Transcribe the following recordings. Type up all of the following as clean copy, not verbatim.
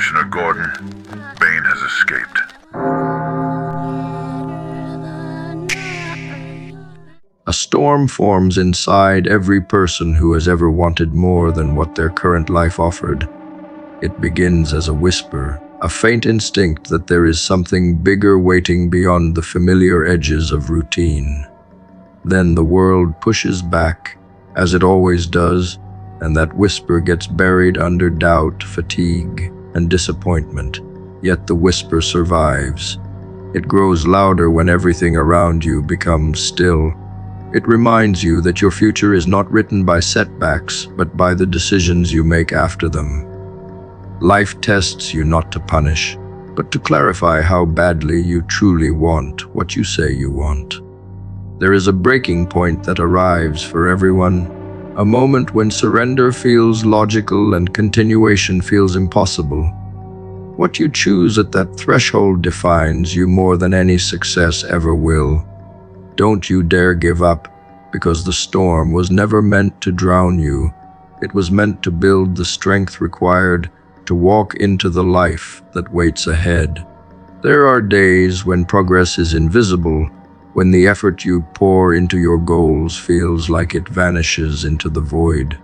Commissioner Gordon, Bane has escaped. A storm forms inside every person who has ever wanted more than what their current life offered. It begins as a whisper, a faint instinct that there is something bigger waiting beyond the familiar edges of routine. Then the world pushes back, as it always does, and that whisper gets buried under doubt, fatigue, and disappointment. Yet the whisper survives. It grows louder when everything around you becomes still. It reminds you that your future is not written by setbacks, but by the decisions you make after them. Life tests you not to punish, but to clarify how badly you truly want what you say you want. There is a breaking point that arrives for everyone, a moment when surrender feels logical and continuation feels impossible. What you choose at that threshold defines you more than any success ever will. Don't you dare give up, because the storm was never meant to drown you. It was meant to build the strength required to walk into the life that waits ahead. There are days when progress is invisible, when the effort you pour into your goals feels like it vanishes into the void.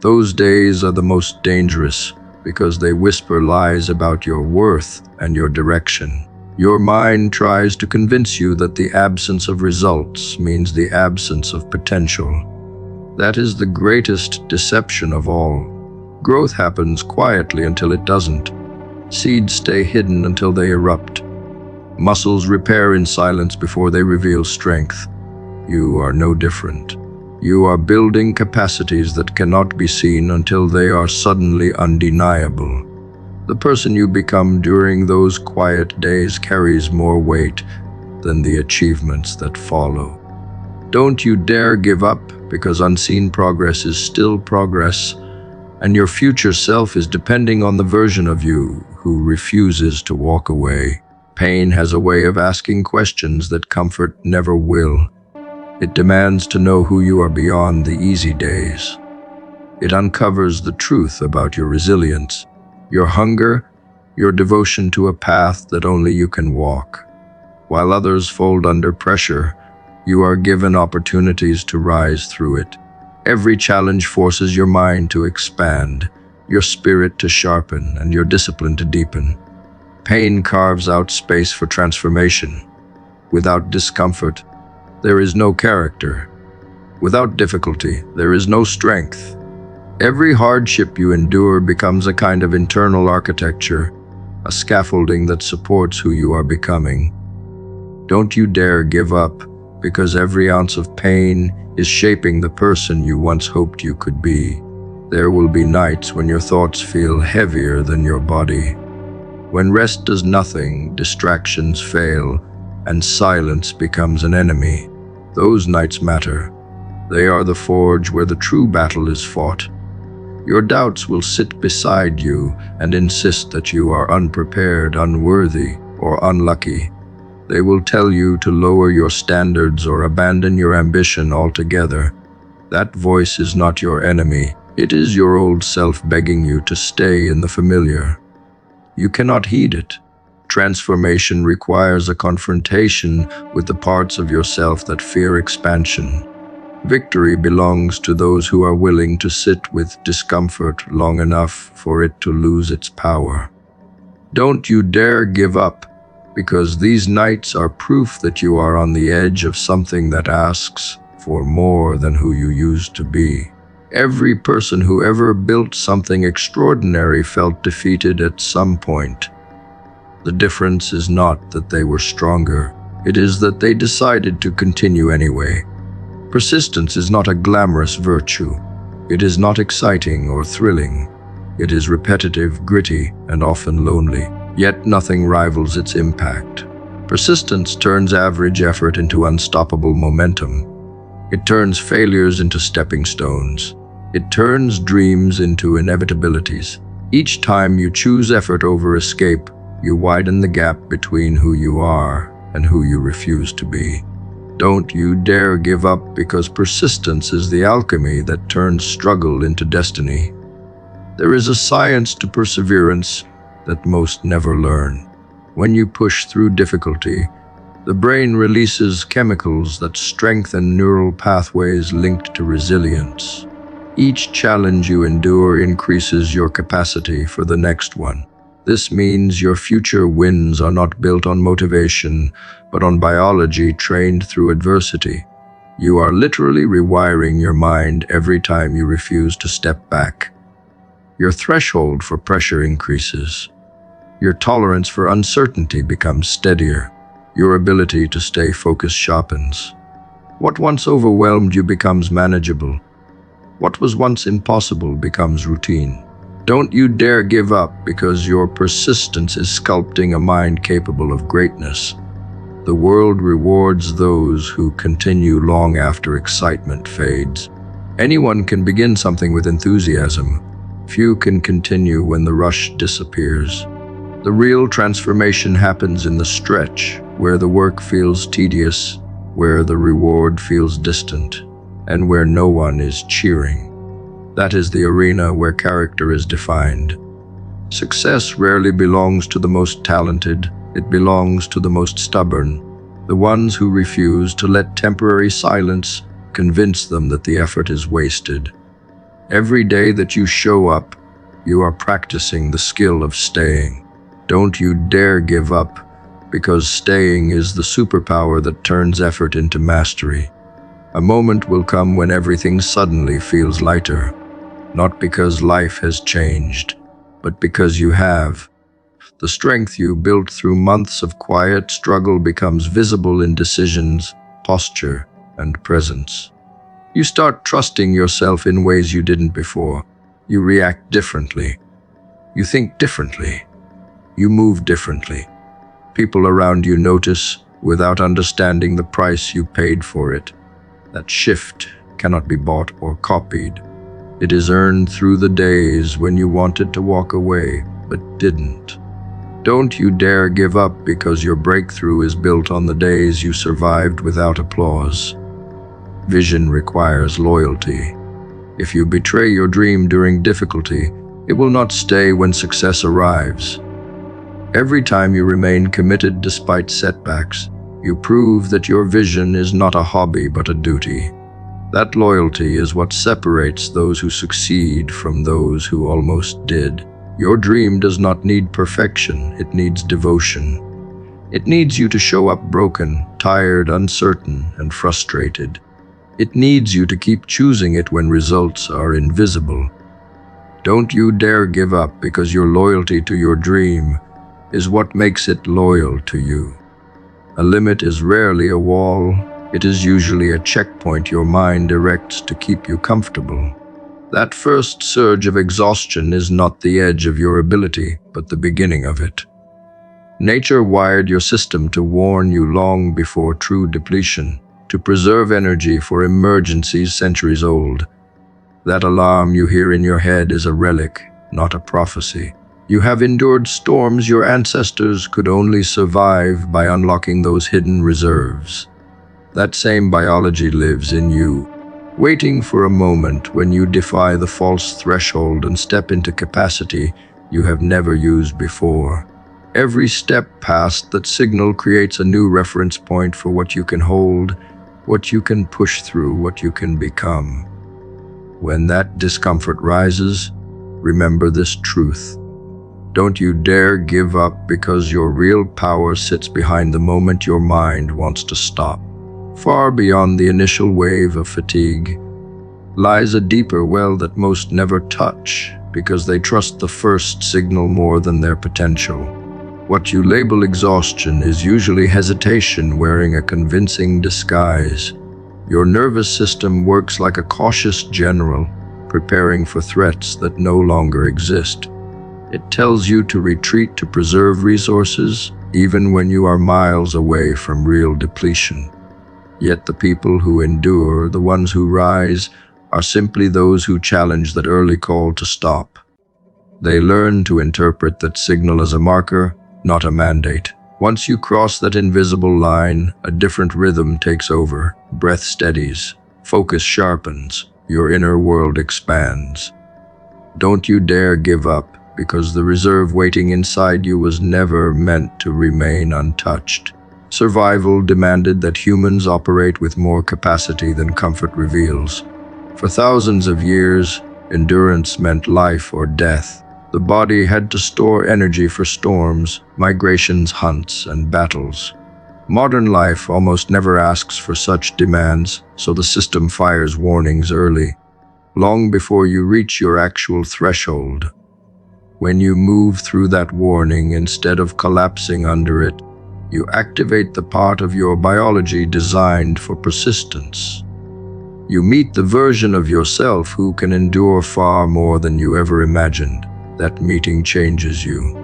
Those days are the most dangerous because they whisper lies about your worth and your direction. Your mind tries to convince you that the absence of results means the absence of potential. That is the greatest deception of all. Growth happens quietly until it doesn't. Seeds stay hidden until they erupt. Muscles repair in silence before they reveal strength. You are no different. You are building capacities that cannot be seen until they are suddenly undeniable. The person you become during those quiet days carries more weight than the achievements that follow. Don't you dare give up, because unseen progress is still progress, and your future self is depending on the version of you who refuses to walk away. Pain has a way of asking questions that comfort never will. It demands to know who you are beyond the easy days. It uncovers the truth about your resilience, your hunger, your devotion to a path that only you can walk. While others fold under pressure, you are given opportunities to rise through it. Every challenge forces your mind to expand, your spirit to sharpen, and your discipline to deepen. Pain carves out space for transformation. Without discomfort, there is no character. Without difficulty, there is no strength. Every hardship you endure becomes a kind of internal architecture, a scaffolding that supports who you are becoming. Don't you dare give up, because every ounce of pain is shaping the person you once hoped you could be. There will be nights when your thoughts feel heavier than your body. When rest does nothing, distractions fail, and silence becomes an enemy. Those nights matter. They are the forge where the true battle is fought. Your doubts will sit beside you and insist that you are unprepared, unworthy, or unlucky. They will tell you to lower your standards or abandon your ambition altogether. That voice is not your enemy. It is your old self begging you to stay in the familiar. You cannot heed it. Transformation requires a confrontation with the parts of yourself that fear expansion. Victory belongs to those who are willing to sit with discomfort long enough for it to lose its power. Don't you dare give up, because these nights are proof that you are on the edge of something that asks for more than who you used to be. Every person who ever built something extraordinary felt defeated at some point. The difference is not that they were stronger, it is that they decided to continue anyway. Persistence is not a glamorous virtue. It is not exciting or thrilling. It is repetitive, gritty, and often lonely, yet nothing rivals its impact. Persistence turns average effort into unstoppable momentum. It turns failures into stepping stones. It turns dreams into inevitabilities. Each time you choose effort over escape, you widen the gap between who you are and who you refuse to be. Don't you dare give up, because persistence is the alchemy that turns struggle into destiny. There is a science to perseverance that most never learn. When you push through difficulty, the brain releases chemicals that strengthen neural pathways linked to resilience. Each challenge you endure increases your capacity for the next one. This means your future wins are not built on motivation, but on biology trained through adversity. You are literally rewiring your mind every time you refuse to step back. Your threshold for pressure increases. Your tolerance for uncertainty becomes steadier. Your ability to stay focused sharpens. What once overwhelmed you becomes manageable. What was once impossible becomes routine. Don't you dare give up because your persistence is sculpting a mind capable of greatness. The world rewards those who continue long after excitement fades. Anyone can begin something with enthusiasm. Few can continue when the rush disappears. The real transformation happens in the stretch, where the work feels tedious, where the reward feels distant, and where no one is cheering. That is the arena where character is defined. Success rarely belongs to the most talented, it belongs to the most stubborn, the ones who refuse to let temporary silence convince them that the effort is wasted. Every day that you show up, you are practicing the skill of staying. Don't you dare give up, because staying is the superpower that turns effort into mastery. A moment will come when everything suddenly feels lighter. Not because life has changed, but because you have. The strength you built through months of quiet struggle becomes visible in decisions, posture, and presence. You start trusting yourself in ways you didn't before. You react differently. You think differently. You move differently. People around you notice without understanding the price you paid for it. That shift cannot be bought or copied. It is earned through the days when you wanted to walk away, but didn't. Don't you dare give up because your breakthrough is built on the days you survived without applause. Vision requires loyalty. If you betray your dream during difficulty, it will not stay when success arrives. Every time you remain committed despite setbacks, you prove that your vision is not a hobby but a duty. That loyalty is what separates those who succeed from those who almost did. Your dream does not need perfection, it needs devotion. It needs you to show up broken, tired, uncertain, and frustrated. It needs you to keep choosing it when results are invisible. Don't you dare give up because your loyalty to your dream is what makes it loyal to you. A limit is rarely a wall. It is usually a checkpoint your mind erects to keep you comfortable. That first surge of exhaustion is not the edge of your ability, but the beginning of it. Nature wired your system to warn you long before true depletion, to preserve energy for emergencies centuries old. That alarm you hear in your head is a relic, not a prophecy. You have endured storms your ancestors could only survive by unlocking those hidden reserves. That same biology lives in you, waiting for a moment when you defy the false threshold and step into capacity you have never used before. Every step past that signal creates a new reference point for what you can hold, what you can push through, what you can become. When that discomfort rises, remember this truth. Don't you dare give up because your real power sits behind the moment your mind wants to stop. Far beyond the initial wave of fatigue lies a deeper well that most never touch because they trust the first signal more than their potential. What you label exhaustion is usually hesitation wearing a convincing disguise. Your nervous system works like a cautious general, preparing for threats that no longer exist. It tells you to retreat to preserve resources, even when you are miles away from real depletion. Yet the people who endure, the ones who rise, are simply those who challenge that early call to stop. They learn to interpret that signal as a marker, not a mandate. Once you cross that invisible line, a different rhythm takes over. Breath steadies, focus sharpens, your inner world expands. Don't you dare give up, because the reserve waiting inside you was never meant to remain untouched. Survival demanded that humans operate with more capacity than comfort reveals. For thousands of years, endurance meant life or death. The body had to store energy for storms, migrations, hunts, and battles. Modern life almost never asks for such demands, so the system fires warnings early, long before you reach your actual threshold. When you move through that warning instead of collapsing under it, you activate the part of your biology designed for persistence. You meet the version of yourself who can endure far more than you ever imagined. That meeting changes you.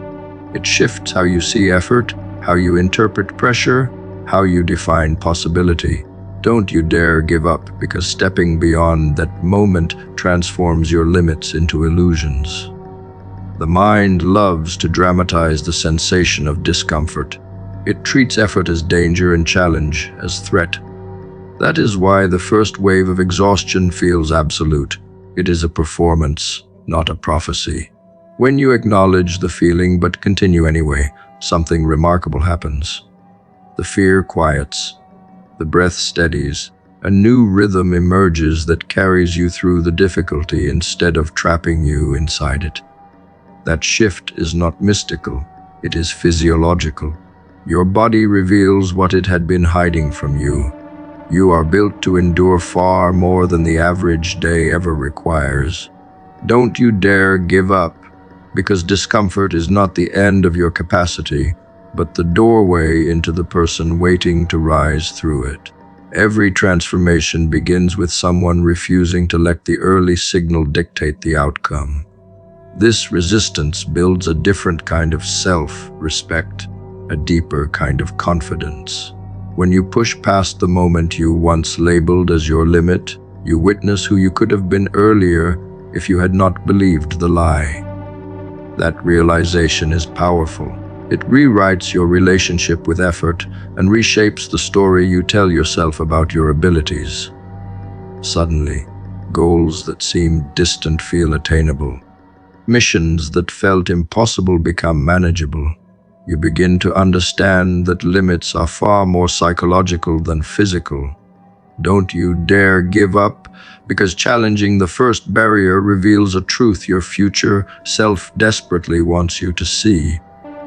It shifts how you see effort, how you interpret pressure, how you define possibility. Don't you dare give up, because stepping beyond that moment transforms your limits into illusions. The mind loves to dramatize the sensation of discomfort. It treats effort as danger and challenge as threat. That is why the first wave of exhaustion feels absolute. It is a performance, not a prophecy. When you acknowledge the feeling but continue anyway, something remarkable happens. The fear quiets, the breath steadies, a new rhythm emerges that carries you through the difficulty instead of trapping you inside it. That shift is not mystical, it is physiological. Your body reveals what it had been hiding from you. You are built to endure far more than the average day ever requires. Don't you dare give up, because discomfort is not the end of your capacity, but the doorway into the person waiting to rise through it. Every transformation begins with someone refusing to let the early signal dictate the outcome. This resistance builds a different kind of self-respect, a deeper kind of confidence. When you push past the moment you once labeled as your limit, you witness who you could have been earlier if you had not believed the lie. That realization is powerful. It rewrites your relationship with effort and reshapes the story you tell yourself about your abilities. Suddenly, goals that seemed distant feel attainable. Missions that felt impossible become manageable. You begin to understand that limits are far more psychological than physical. Don't you dare give up, because challenging the first barrier reveals a truth your future self desperately wants you to see.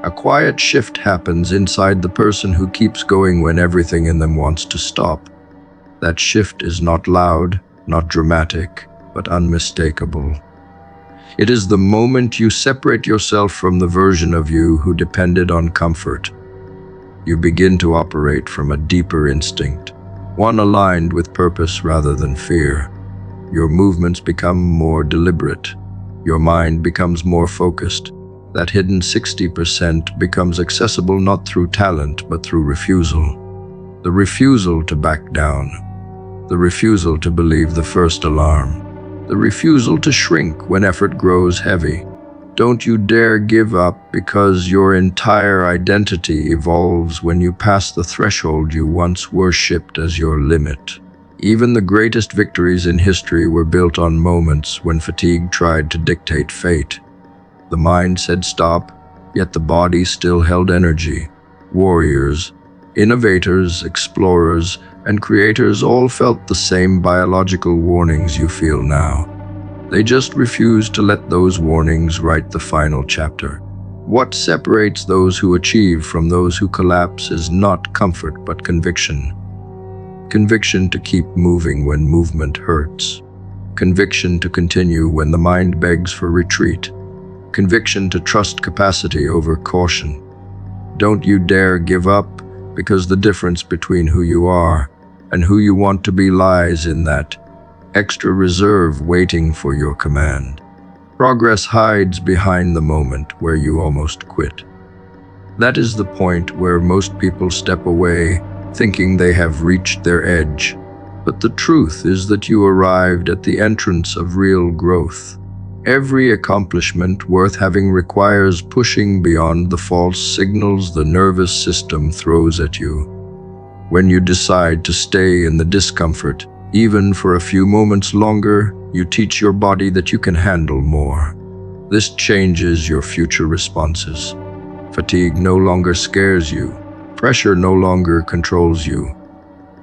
A quiet shift happens inside the person who keeps going when everything in them wants to stop. That shift is not loud, not dramatic, but unmistakable. It is the moment you separate yourself from the version of you who depended on comfort. You begin to operate from a deeper instinct, one aligned with purpose rather than fear. Your movements become more deliberate. Your mind becomes more focused. That hidden 60% becomes accessible not through talent, but through refusal. The refusal to back down. The refusal to believe the first alarm. The refusal to shrink when effort grows heavy. Don't you dare give up, because your entire identity evolves when you pass the threshold you once worshipped as your limit. Even the greatest victories in history were built on moments when fatigue tried to dictate fate. The mind said stop, yet the body still held energy. Warriors, innovators, explorers, and creators all felt the same biological warnings you feel now. They just refused to let those warnings write the final chapter. What separates those who achieve from those who collapse is not comfort but conviction. Conviction to keep moving when movement hurts. Conviction to continue when the mind begs for retreat. Conviction to trust capacity over caution. Don't you dare give up, because the difference between who you are and who you want to be lies in that extra reserve waiting for your command. Progress hides behind the moment where you almost quit. That is the point where most people step away, thinking they have reached their edge. But the truth is that you arrived at the entrance of real growth. Every accomplishment worth having requires pushing beyond the false signals the nervous system throws at you. When you decide to stay in the discomfort, even for a few moments longer, you teach your body that you can handle more. This changes your future responses. Fatigue no longer scares you. Pressure no longer controls you.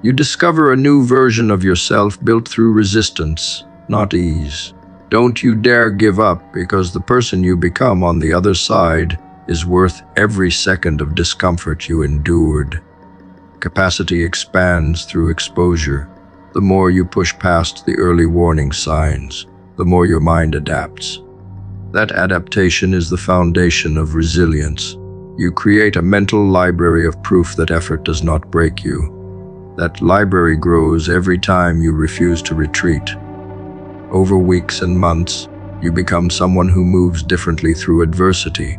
You discover a new version of yourself built through resistance, not ease. Don't you dare give up, because the person you become on the other side is worth every second of discomfort you endured. Capacity expands through exposure. The more you push past the early warning signs, the more your mind adapts. That adaptation is the foundation of resilience. You create a mental library of proof that effort does not break you. That library grows every time you refuse to retreat. Over weeks and months, you become someone who moves differently through adversity.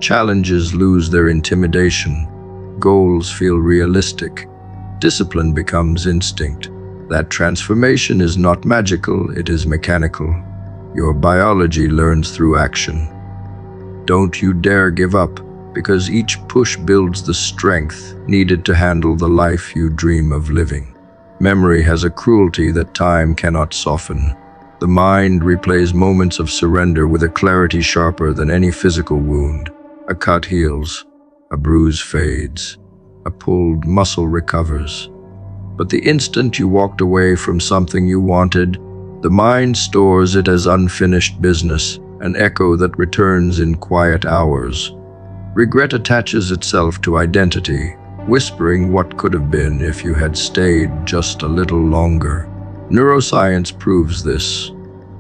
Challenges lose their intimidation. Goals feel realistic. Discipline becomes instinct. That transformation is not magical, it is mechanical. Your biology learns through action. Don't you dare give up, because each push builds the strength needed to handle the life you dream of living. Memory has a cruelty that time cannot soften. The mind replays moments of surrender with a clarity sharper than any physical wound. A cut heals, a bruise fades, a pulled muscle recovers. But the instant you walked away from something you wanted, the mind stores it as unfinished business, an echo that returns in quiet hours. Regret attaches itself to identity, whispering what could have been if you had stayed just a little longer. Neuroscience proves this.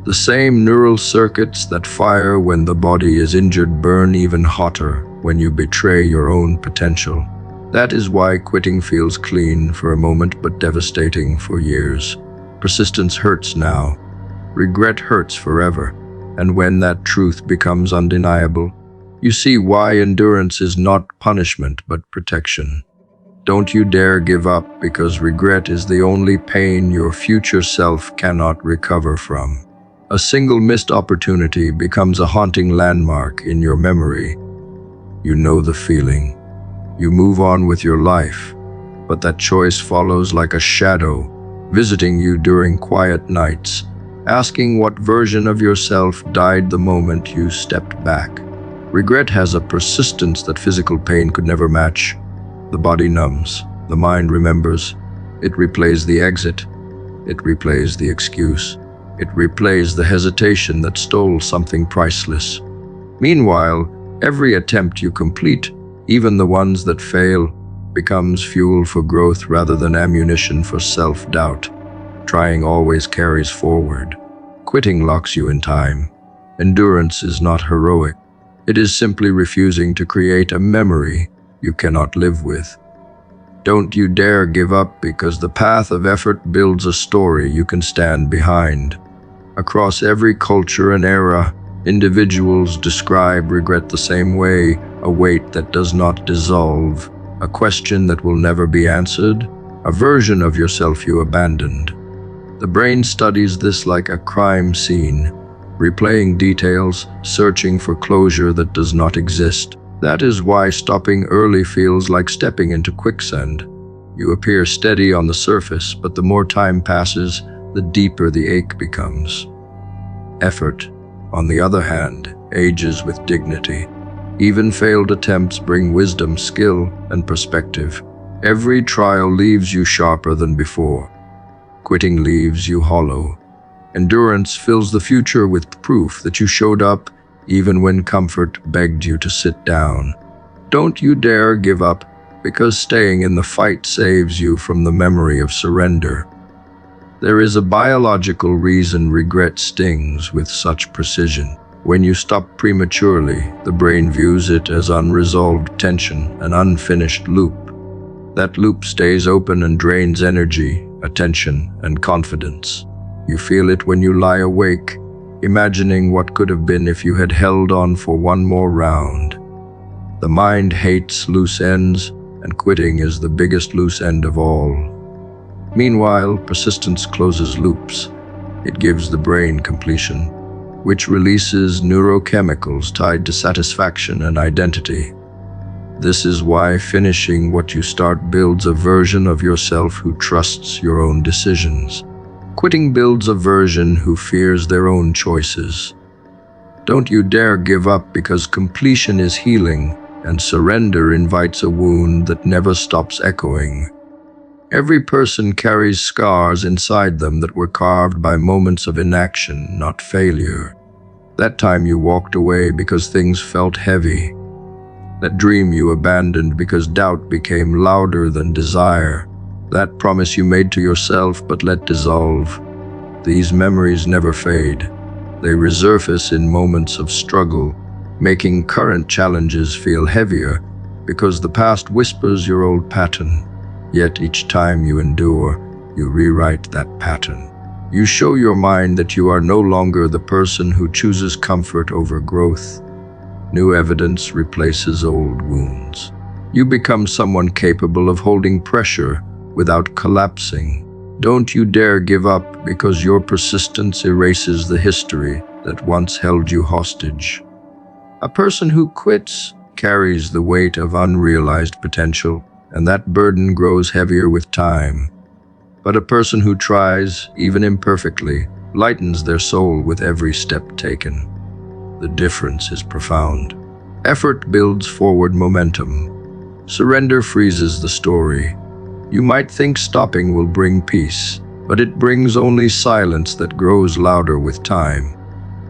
The same neural circuits that fire when the body is injured burn even hotter when you betray your own potential. That is why quitting feels clean for a moment but devastating for years. Persistence hurts now. Regret hurts forever. And when that truth becomes undeniable, you see why endurance is not punishment but protection. Don't you dare give up, because regret is the only pain your future self cannot recover from. A single missed opportunity becomes a haunting landmark in your memory. You know the feeling. You move on with your life, but that choice follows like a shadow, visiting you during quiet nights, asking what version of yourself died the moment you stepped back. Regret has a persistence that physical pain could never match. The body numbs, the mind remembers. It replays the exit. It replays the excuse. It replays the hesitation that stole something priceless. Meanwhile, every attempt you complete, even the ones that fail, becomes fuel for growth rather than ammunition for self-doubt. Trying always carries forward. Quitting locks you in time. Endurance is not heroic. It is simply refusing to create a memory you cannot live with. Don't you dare give up, because the path of effort builds a story you can stand behind. Across every culture and era, individuals describe regret the same way: a weight that does not dissolve, a question that will never be answered, a version of yourself you abandoned. The brain studies this like a crime scene, replaying details, searching for closure that does not exist. That is why stopping early feels like stepping into quicksand. You appear steady on the surface, but the more time passes, the deeper the ache becomes. Effort, on the other hand, ages with dignity. Even failed attempts bring wisdom, skill, and perspective. Every trial leaves you sharper than before. Quitting leaves you hollow. Endurance fills the future with proof that you showed up even when comfort begged you to sit down. Don't you dare give up, because staying in the fight saves you from the memory of surrender. There is a biological reason regret stings with such precision. When you stop prematurely, the brain views it as unresolved tension, an unfinished loop. That loop stays open and drains energy, attention, and confidence. You feel it when you lie awake, imagining what could have been if you had held on for one more round. The mind hates loose ends, and quitting is the biggest loose end of all. Meanwhile, persistence closes loops. It gives the brain completion, which releases neurochemicals tied to satisfaction and identity. This is why finishing what you start builds a version of yourself who trusts your own decisions. Quitting builds a version who fears their own choices. Don't you dare give up, because completion is healing, and surrender invites a wound that never stops echoing. Every person carries scars inside them that were carved by moments of inaction, not failure. That time you walked away because things felt heavy. That dream you abandoned because doubt became louder than desire. That promise you made to yourself but let dissolve. These memories never fade. They resurface in moments of struggle, making current challenges feel heavier because the past whispers your old pattern. Yet each time you endure, you rewrite that pattern. You show your mind that you are no longer the person who chooses comfort over growth. New evidence replaces old wounds. You become someone capable of holding pressure without collapsing. Don't you dare give up, because your persistence erases the history that once held you hostage. A person who quits carries the weight of unrealized potential, and that burden grows heavier with time. But a person who tries, even imperfectly, lightens their soul with every step taken. The difference is profound. Effort builds forward momentum. Surrender freezes the story. You might think stopping will bring peace, but it brings only silence that grows louder with time.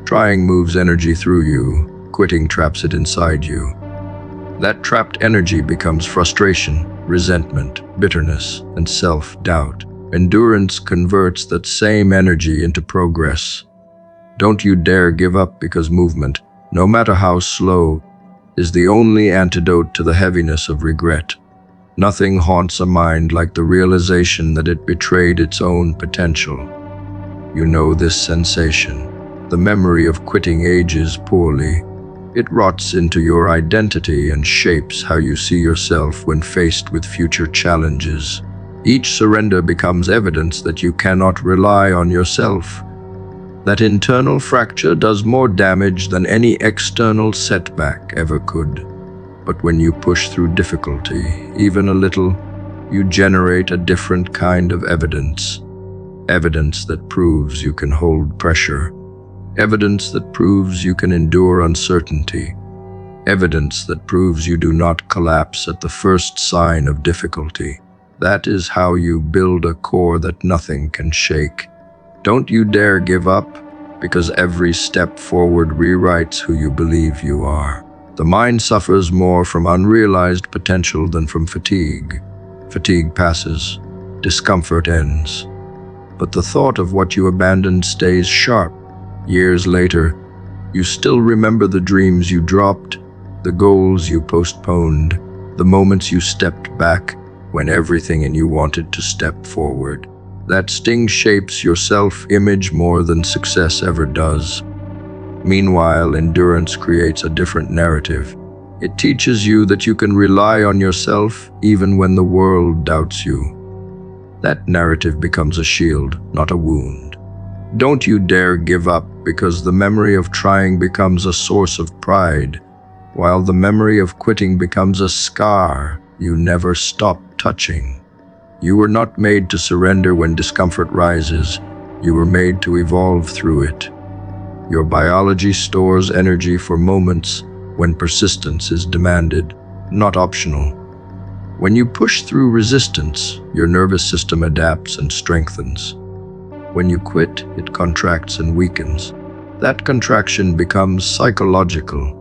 Trying moves energy through you, quitting traps it inside you. That trapped energy becomes frustration, resentment, bitterness, and self-doubt. Endurance converts that same energy into progress. Don't you dare give up, because movement, no matter how slow, is the only antidote to the heaviness of regret. Nothing haunts a mind like the realization that it betrayed its own potential. You know this sensation. The memory of quitting ages poorly. It rots into your identity and shapes how you see yourself when faced with future challenges. Each surrender becomes evidence that you cannot rely on yourself. That internal fracture does more damage than any external setback ever could. But when you push through difficulty, even a little, you generate a different kind of evidence. Evidence that proves you can hold pressure. Evidence that proves you can endure uncertainty. Evidence that proves you do not collapse at the first sign of difficulty. That is how you build a core that nothing can shake. Don't you dare give up, because every step forward rewrites who you believe you are. The mind suffers more from unrealized potential than from fatigue. Fatigue passes, discomfort ends. But the thought of what you abandoned stays sharp. Years later, you still remember the dreams you dropped, the goals you postponed, the moments you stepped back when everything in you wanted to step forward. That sting shapes your self-image more than success ever does. Meanwhile, endurance creates a different narrative. It teaches you that you can rely on yourself even when the world doubts you. That narrative becomes a shield, not a wound. Don't you dare give up, because the memory of trying becomes a source of pride, while the memory of quitting becomes a scar you never stop touching. You were not made to surrender when discomfort rises. You were made to evolve through it. Your biology stores energy for moments when persistence is demanded, not optional. When you push through resistance, your nervous system adapts and strengthens. When you quit, it contracts and weakens. That contraction becomes psychological.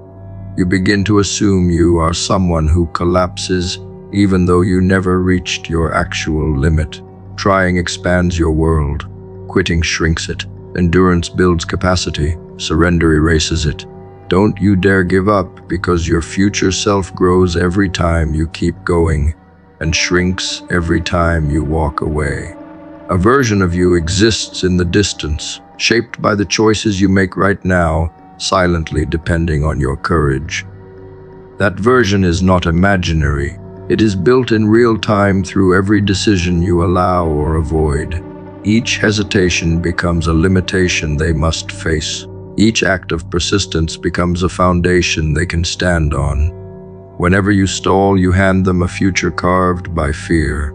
You begin to assume you are someone who collapses even though you never reached your actual limit. Trying expands your world. Quitting shrinks it. Endurance builds capacity. Surrender erases it. Don't you dare give up, because your future self grows every time you keep going and shrinks every time you walk away. A version of you exists in the distance, shaped by the choices you make right now, silently depending on your courage. That version is not imaginary. It is built in real time through every decision you allow or avoid. Each hesitation becomes a limitation they must face. Each act of persistence becomes a foundation they can stand on. Whenever you stall, you hand them a future carved by fear.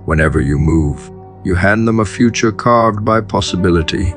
Whenever you move, you hand them a future carved by possibility.